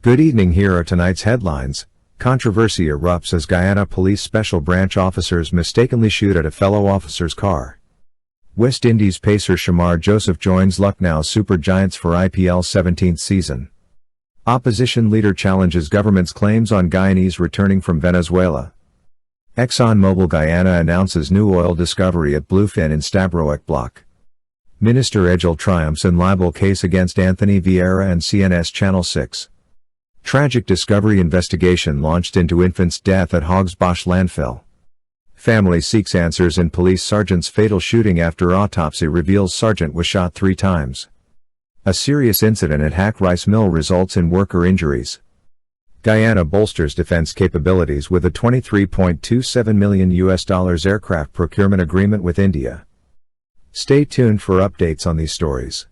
Good evening, here are tonight's headlines. Controversy erupts as Guyana Police Special Branch officers mistakenly shoot at a fellow officer's car. West Indies pacer Shamar Joseph joins Lucknow Super Giants for IPL's 17th season. Opposition leader challenges government's claims on Guyanese returning from Venezuela. Exxon Mobile Guyana announces new oil discovery at Bluefin in Stabroek Block. Minister Edghill triumphs in libel case against Anthony Vieira and CNS Channel 6. Tragic discovery investigation launched into infant's death at Haags Bosch Landfill. Family seeks answers in police sergeant's fatal shooting after autopsy reveals sergeant was shot 3 times. A serious incident at Haags Rice Mill results in worker injuries. Guyana bolsters defense capabilities with a $23.27 million aircraft procurement agreement with India. Stay tuned for updates on these stories.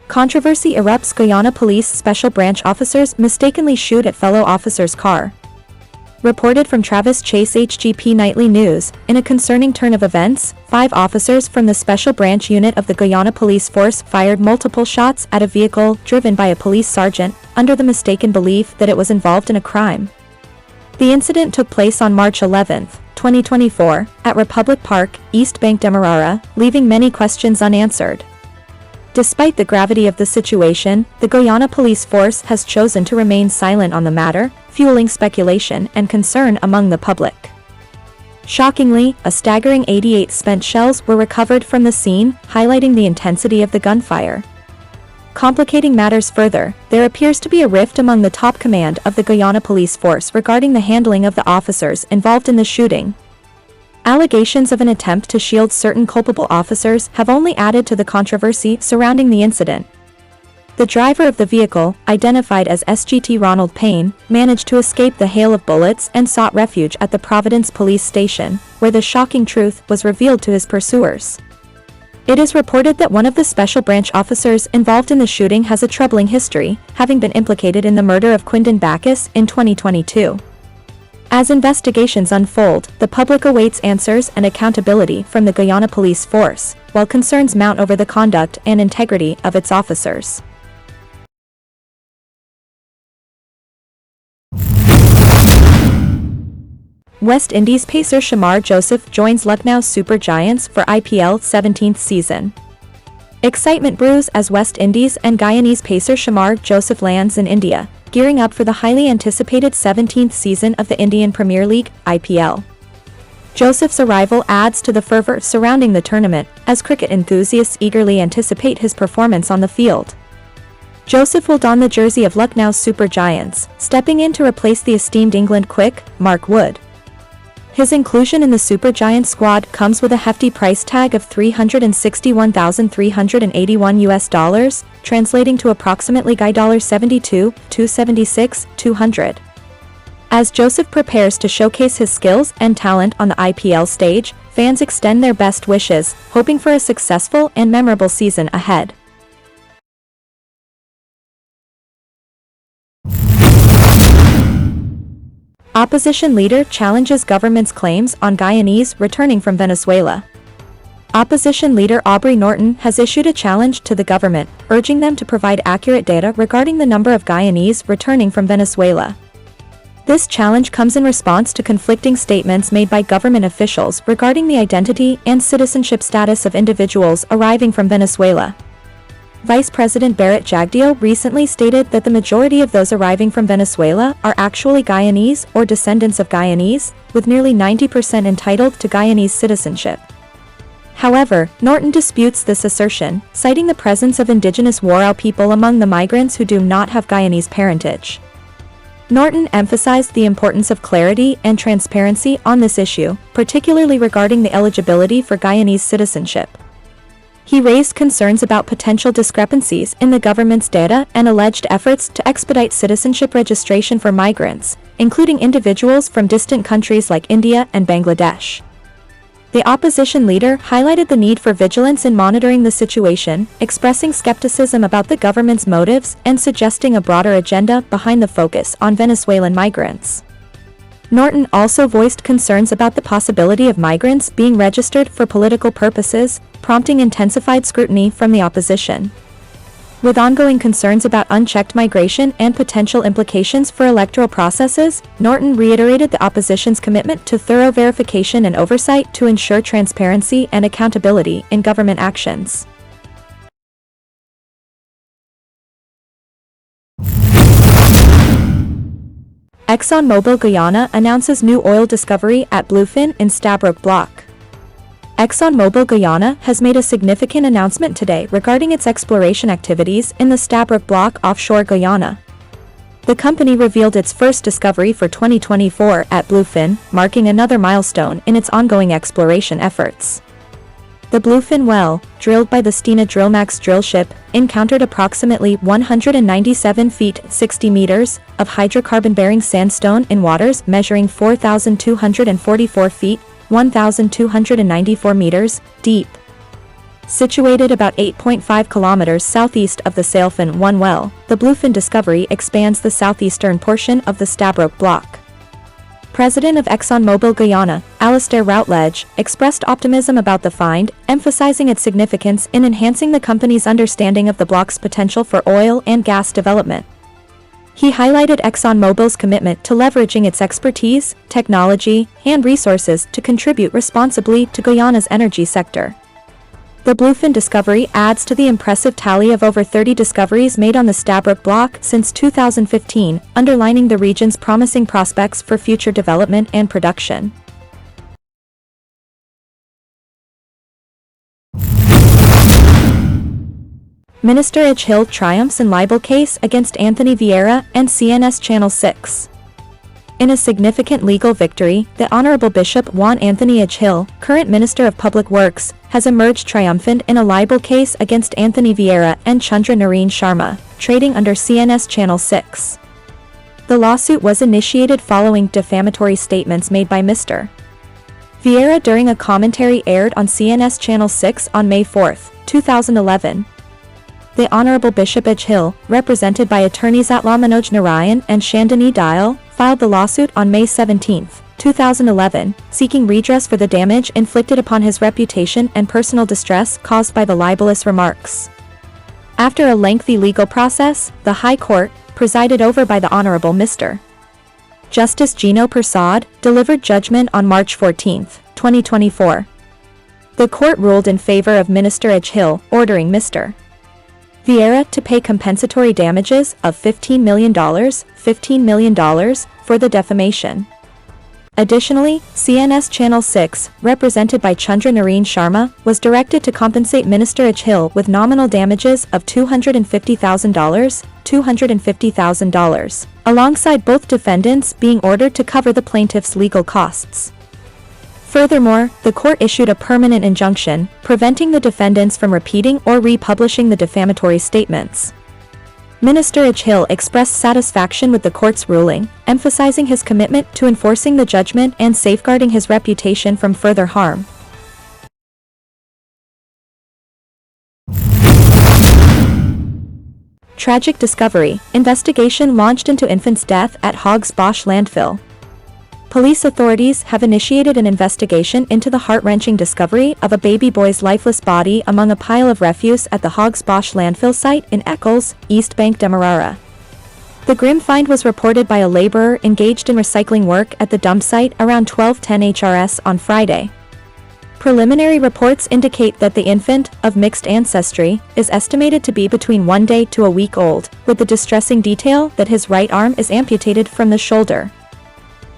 Controversy erupts. Guyana Police Special Branch officers mistakenly shoot at fellow officer's car. Reported from Travis Chase HGP Nightly News, in a concerning turn of events, 5 officers from the Special Branch unit of the Guyana Police Force fired multiple shots at a vehicle driven by a police sergeant, under the mistaken belief that it was involved in a crime. The incident took place on March 11, 2024, at Republic Park, East Bank Demerara, leaving many questions unanswered. Despite the gravity of the situation, the Guyana Police Force has chosen to remain silent on the matter, fueling speculation and concern among the public. Shockingly, a staggering 88 spent shells were recovered from the scene, highlighting the intensity of the gunfire. Complicating matters further, there appears to be a rift among the top command of the Guyana Police Force regarding the handling of the officers involved in the shooting. Allegations of an attempt to shield certain culpable officers have only added to the controversy surrounding the incident. The driver of the vehicle, identified as SGT Ronald Payne, managed to escape the hail of bullets and sought refuge at the Providence police station, where the shocking truth was revealed to his pursuers. It is reported that one of the Special Branch officers involved in the shooting has a troubling history, having been implicated in the murder of Quindon Bacchus in 2022. As investigations unfold, the public awaits answers and accountability from the Guyana Police Force, while concerns mount over the conduct and integrity of its officers. West Indies pacer Shamar Joseph joins Lucknow Super Giants for IPL 17th season. Excitement brews as West Indies and Guyanese pacer Shamar Joseph lands in India, gearing up for the highly anticipated 17th season of the Indian Premier League, IPL. Joseph's arrival adds to the fervor surrounding the tournament, as cricket enthusiasts eagerly anticipate his performance on the field. Joseph will don the jersey of Lucknow Super Giants, stepping in to replace the esteemed England quick, Mark Wood. His inclusion in the Super Giants squad comes with a hefty price tag of $361,381, translating to approximately $72,276,200. As Joseph prepares to showcase his skills and talent on the IPL stage, fans extend their best wishes, hoping for a successful and memorable season ahead. Opposition leader challenges government's claims on Guyanese returning from Venezuela. Opposition leader Aubrey Norton has issued a challenge to the government, urging them to provide accurate data regarding the number of Guyanese returning from Venezuela. This challenge comes in response to conflicting statements made by government officials regarding the identity and citizenship status of individuals arriving from Venezuela. Vice President Barrett Jagdeo recently stated that the majority of those arriving from Venezuela are actually Guyanese or descendants of Guyanese, with nearly 90% entitled to Guyanese citizenship. However, Norton disputes this assertion, citing the presence of indigenous Warao people among the migrants who do not have Guyanese parentage. Norton emphasized the importance of clarity and transparency on this issue, particularly regarding the eligibility for Guyanese citizenship. He raised concerns about potential discrepancies in the government's data and alleged efforts to expedite citizenship registration for migrants, including individuals from distant countries like India and Bangladesh. The opposition leader highlighted the need for vigilance in monitoring the situation, expressing skepticism about the government's motives and suggesting a broader agenda behind the focus on Venezuelan migrants. Norton also voiced concerns about the possibility of migrants being registered for political purposes, prompting intensified scrutiny from the opposition. With ongoing concerns about unchecked migration and potential implications for electoral processes, Norton reiterated the opposition's commitment to thorough verification and oversight to ensure transparency and accountability in government actions. Exxon Mobile Guyana announces new oil discovery at Bluefin in Stabroek Block. Exxon Mobile Guyana has made a significant announcement today regarding its exploration activities in the Stabroek Block offshore Guyana. The company revealed its first discovery for 2024 at Bluefin, marking another milestone in its ongoing exploration efforts. The Bluefin well, drilled by the Stena Drillmax drillship, encountered approximately 197 feet 60 meters of hydrocarbon-bearing sandstone in waters measuring 4,244 feet 1,294 meters deep. Situated about 8.5 kilometers southeast of the Sailfin 1 well, the Bluefin discovery expands the southeastern portion of the Stabroek Block. President of ExxonMobil Guyana, Alistair Routledge, expressed optimism about the find, emphasizing its significance in enhancing the company's understanding of the block's potential for oil and gas development. He highlighted ExxonMobil's commitment to leveraging its expertise, technology, and resources to contribute responsibly to Guyana's energy sector. The Bluefin discovery adds to the impressive tally of over 30 discoveries made on the Stabroek Block since 2015, underlining the region's promising prospects for future development and production. Minister Edghill triumphs in libel case against Anthony Vieira and CNS Channel 6. In a significant legal victory, the Honorable Bishop Juan Anthony Edghill, current Minister of Public Works, has emerged triumphant in a libel case against Anthony Vieira and Chandra Nareen Sharma, trading under CNS Channel 6. The lawsuit was initiated following defamatory statements made by Mr. Vieira during a commentary aired on CNS Channel 6 on May 4, 2011. The Honorable Bishop Edghill, represented by attorneys Atla Manoj Narayan and Chandani Dial, filed the lawsuit on May 17, 2011, seeking redress for the damage inflicted upon his reputation and personal distress caused by the libelous remarks. After a lengthy legal process, the High Court, presided over by the Honorable Mr. Justice Gino Persad, delivered judgment on March 14, 2024. The court ruled in favor of Minister Edghill, ordering Mr. Vieira to pay compensatory damages of $15 million for the defamation. Additionally, CNS Channel 6, represented by Chandra Nareen Sharma, was directed to compensate Minister Edghill with nominal damages of $250,000, alongside both defendants being ordered to cover the plaintiff's legal costs. Furthermore, the court issued a permanent injunction, preventing the defendants from repeating or republishing the defamatory statements. Minister Edghill expressed satisfaction with the court's ruling, emphasizing his commitment to enforcing the judgment and safeguarding his reputation from further harm. Tragic discovery: investigation launched into infant's death at Haags Bosch Landfill. Police authorities have initiated an investigation into the heart-wrenching discovery of a baby boy's lifeless body among a pile of refuse at the Haags Bosch landfill site in Edghill, East Bank Demerara. The grim find was reported by a laborer engaged in recycling work at the dump site around 12:10 HRS on Friday. Preliminary reports indicate that the infant, of mixed ancestry, is estimated to be between 1 day to a week old, with the distressing detail that his right arm is amputated from the shoulder.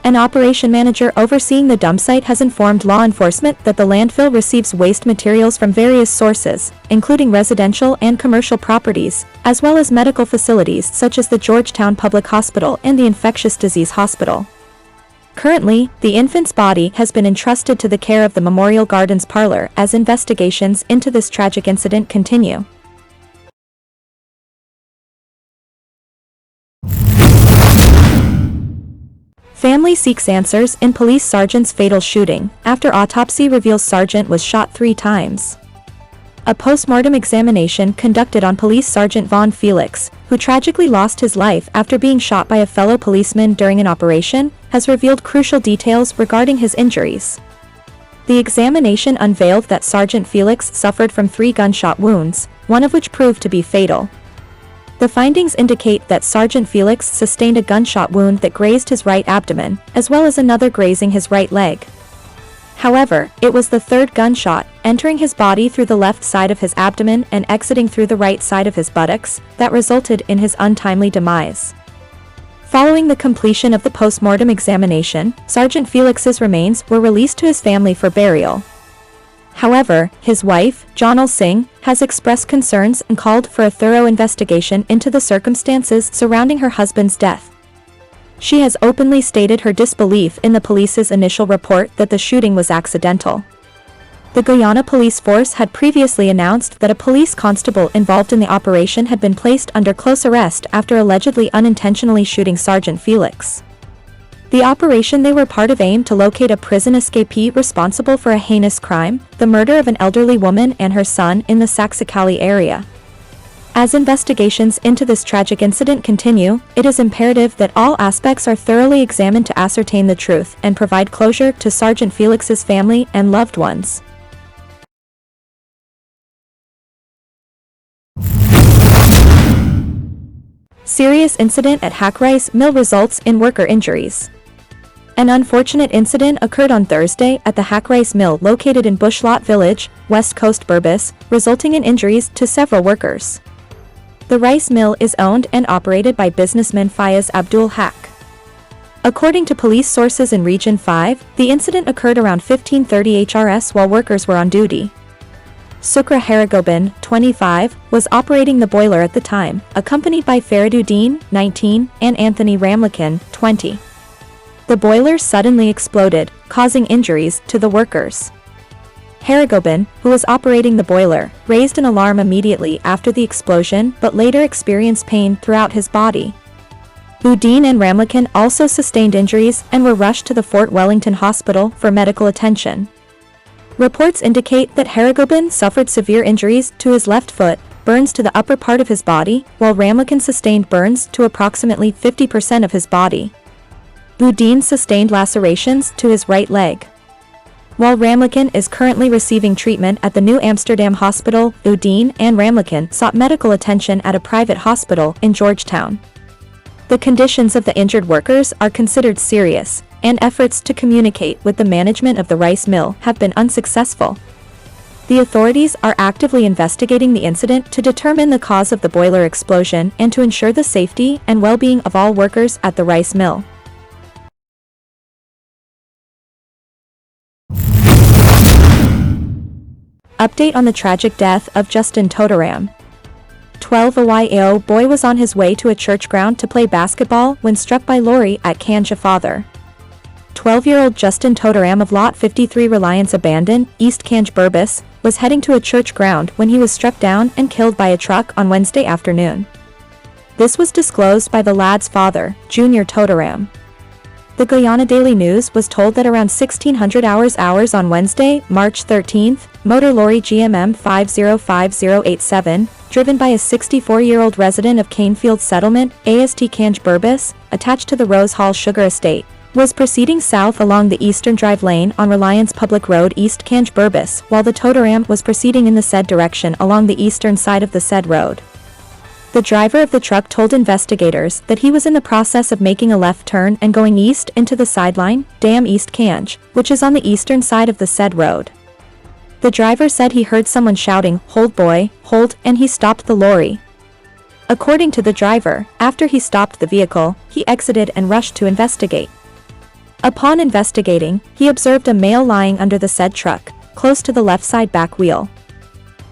An operation manager overseeing the dump site has informed law enforcement that the landfill receives waste materials from various sources, including residential and commercial properties, as well as medical facilities such as the Georgetown Public Hospital and the Infectious Disease Hospital. Currently, the infant's body has been entrusted to the care of the Memorial Gardens Parlor as investigations into this tragic incident continue. Family seeks answers in police sergeant's fatal shooting, after autopsy reveals sergeant was shot 3 times. A post-mortem examination conducted on Police Sergeant Vaughn Felix, who tragically lost his life after being shot by a fellow policeman during an operation, has revealed crucial details regarding his injuries. The examination unveiled that Sergeant Felix suffered from 3 gunshot wounds, one of which proved to be fatal. The findings indicate that Sergeant Felix sustained a gunshot wound that grazed his right abdomen, as well as another grazing his right leg. However, it was the third gunshot, entering his body through the left side of his abdomen and exiting through the right side of his buttocks, that resulted in his untimely demise. Following the completion of the post-mortem examination, Sergeant Felix's remains were released to his family for burial. However, his wife, Janal Singh, has expressed concerns and called for a thorough investigation into the circumstances surrounding her husband's death. She has openly stated her disbelief in the police's initial report that the shooting was accidental. The Guyana Police Force had previously announced that a police constable involved in the operation had been placed under close arrest after allegedly unintentionally shooting Sergeant Felix. The operation they were part of aimed to locate a prison escapee responsible for a heinous crime, the murder of an elderly woman and her son in the Saxakali area. As investigations into this tragic incident continue, it is imperative that all aspects are thoroughly examined to ascertain the truth and provide closure to Sergeant Felix's family and loved ones. Serious incident at Haags Rice Mill results in worker injuries. An unfortunate incident occurred on Thursday at the Haags Rice Mill located in Bushlot Village, West Coast Berbice, resulting in injuries to several workers. The rice mill is owned and operated by businessman Fayez Abdul Haq. According to police sources in Region 5, the incident occurred around 15:30 HRS while workers were on duty. Sukra Haragobin, 25, was operating the boiler at the time, accompanied by Fariduddin, 19, and Anthony Ramlakan, 20. The boiler suddenly exploded, causing injuries to the workers. Haragobin, who was operating the boiler, raised an alarm immediately after the explosion but later experienced pain throughout his body. Uddin and Ramlakan also sustained injuries and were rushed to the Fort Wellington Hospital for medical attention. Reports indicate that Haragobin suffered severe injuries to his left foot, burns to the upper part of his body, while Ramlakan sustained burns to approximately 50% of his body. Uddin sustained lacerations to his right leg. While Ramlakan is currently receiving treatment at the New Amsterdam Hospital, Uddin and Ramlakan sought medical attention at a private hospital in Georgetown. The conditions of the injured workers are considered serious, and efforts to communicate with the management of the rice mill have been unsuccessful. The authorities are actively investigating the incident to determine the cause of the boiler explosion and to ensure the safety and well-being of all workers at the rice mill. Update on the tragic death of Justin Tooram. 12-year-old boy was on his way to a church ground to play basketball when struck by lorry at Kanja Father. 12-year-old Justin Tooram of Lot 53 Reliance Abandon, East Kanj Berbice, was heading to a church ground when he was struck down and killed by a truck on Wednesday afternoon. This was disclosed by the lad's father, Junior Tooram. The Guyana Daily News was told that around 1600 hours on Wednesday, March 13, motor lorry GMM 505087, driven by a 64-year-old resident of Canefield Settlement, AST Kanj Berbice, attached to the Rose Hall Sugar Estate, was proceeding south along the eastern drive lane on Reliance Public Road East Kanj Berbice, while the Tooram was proceeding in the said direction along the eastern side of the said road. The driver of the truck told investigators that he was in the process of making a left turn and going east into the sideline, Dam East Kanj, which is on the eastern side of the said road. The driver said he heard someone shouting, "Hold boy, hold," and he stopped the lorry. According to the driver, after he stopped the vehicle, he exited and rushed to investigate. Upon investigating, he observed a male lying under the said truck, close to the left side back wheel.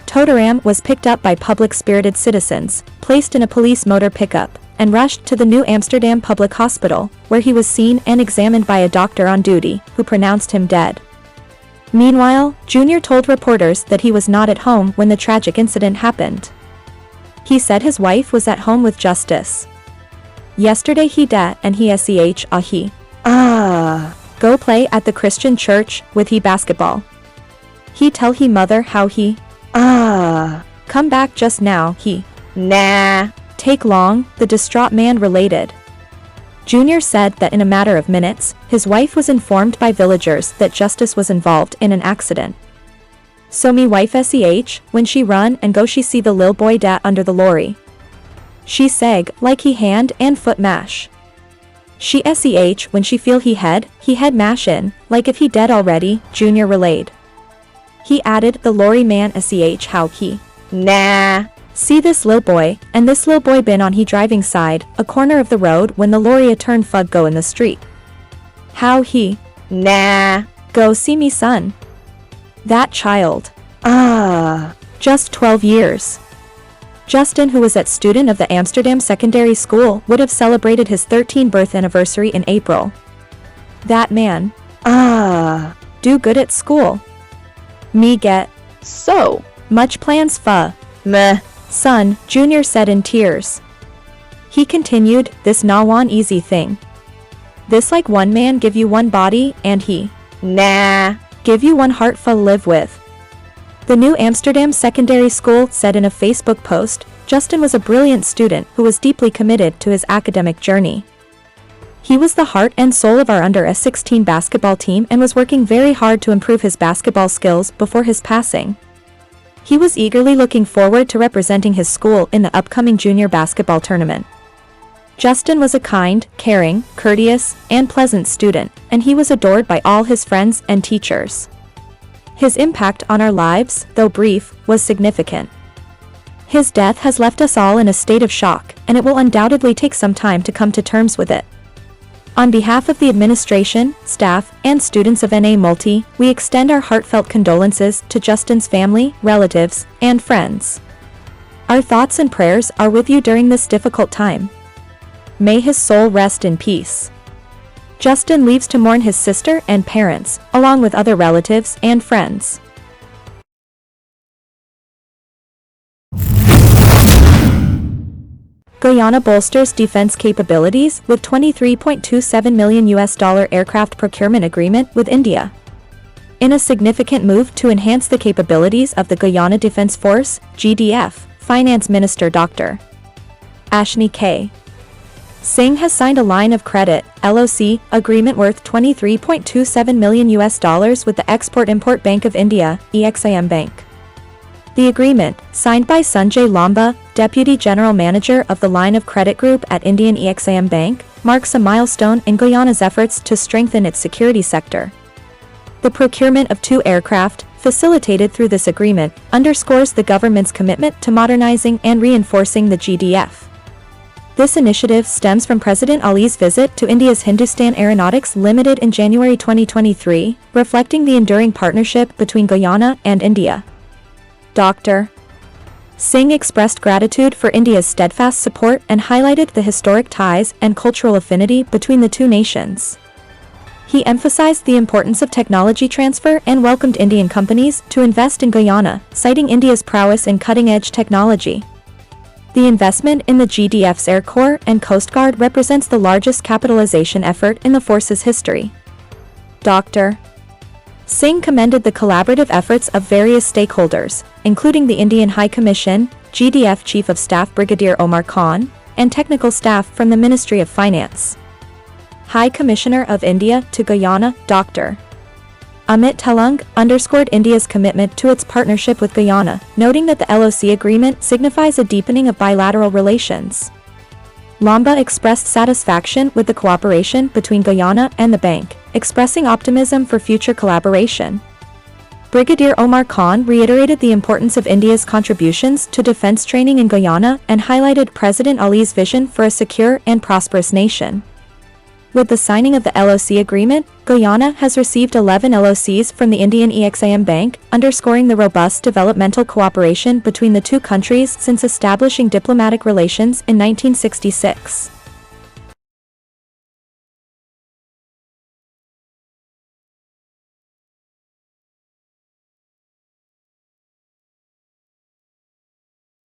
Tooram was picked up by public-spirited citizens, placed in a police motor pickup, and rushed to the New Amsterdam Public Hospital, where he was seen and examined by a doctor on duty, who pronounced him dead. Meanwhile, Junior told reporters that he was not at home when the tragic incident happened. He said his wife was at home with Justice. Yesterday he da and he go play at the Christian church with he basketball. He tell he mother how he come back just now he nah take long, the distraught man related. Junior said that in a matter of minutes, his wife was informed by villagers that Justice was involved in an accident. So me wife when she run and go she see the lil boy da under the lorry. She seg, like he hand and foot mash. She seh when she feel he head mash in, like if he dead already, Junior relayed. He added, the lorry man seh how he, nah. See this lil boy, and this lil boy been on he driving side, a corner of the road when the lorry a turn fug go in the street. How he, nah. Go see me son. That child. Just 12 years. Justin, who was a student of the Amsterdam Secondary School, would have celebrated his 13th birth anniversary in April. That man. Do good at school. Me get. So Much plans fa. meh. Son, Junior said in tears. He continued, this na one easy thing. This like one man give you one body, and he, Nah. give you one heart fa live with. The New Amsterdam Secondary School said in a Facebook post, Justin was a brilliant student who was deeply committed to his academic journey. He was the heart and soul of our under-16 basketball team and was working very hard to improve his basketball skills before his passing. He was eagerly looking forward to representing his school in the upcoming junior basketball tournament. Justin was a kind, caring, courteous, and pleasant student, and he was adored by all his friends and teachers. His impact on our lives, though brief, was significant. His death has left us all in a state of shock, and it will undoubtedly take some time to come to terms with it. On behalf of the administration, staff, and students of NA Multi, we extend our heartfelt condolences to Justin's family, relatives, and friends. Our thoughts and prayers are with you during this difficult time. May his soul rest in peace. Justin leaves to mourn his sister and parents, along with other relatives and friends. Guyana bolsters defense capabilities with $23.27 million aircraft procurement agreement with India. In a significant move to enhance the capabilities of the Guyana Defense Force, GDF, Finance Minister Dr. Ashni K. Singh has signed a line of credit (LOC) agreement worth $23.27 million with the Export-Import Bank of India, EXIM Bank. The agreement, signed by Sanjay Lamba, Deputy General Manager of the Line of Credit Group at Indian EXIM Bank, marks a milestone in Guyana's efforts to strengthen its security sector. The procurement of 2 aircraft, facilitated through this agreement, underscores the government's commitment to modernizing and reinforcing the GDF. This initiative stems from President Ali's visit to India's Hindustan Aeronautics Limited in January 2023, reflecting the enduring partnership between Guyana and India. Dr. Singh expressed gratitude for India's steadfast support and highlighted the historic ties and cultural affinity between the two nations. He emphasized the importance of technology transfer and welcomed Indian companies to invest in Guyana, citing India's prowess in cutting-edge technology. The investment in the GDF's Air Corps and Coast Guard represents the largest capitalization effort in the force's history. Dr. Singh commended the collaborative efforts of various stakeholders, including the Indian High Commission, GDF Chief of Staff Brigadier Omar Khan, and technical staff from the Ministry of Finance. High Commissioner of India to Guyana, Dr. Amit Telung, underscored India's commitment to its partnership with Guyana, noting that the LOC agreement signifies a deepening of bilateral relations. Lamba expressed satisfaction with the cooperation between Guyana and the bank, expressing optimism for future collaboration. Brigadier Omar Khan reiterated the importance of India's contributions to defense training in Guyana and highlighted President Ali's vision for a secure and prosperous nation. With the signing of the LOC agreement, Guyana has received 11 LOCs from the Indian EXIM Bank, underscoring the robust developmental cooperation between the two countries since establishing diplomatic relations in 1966.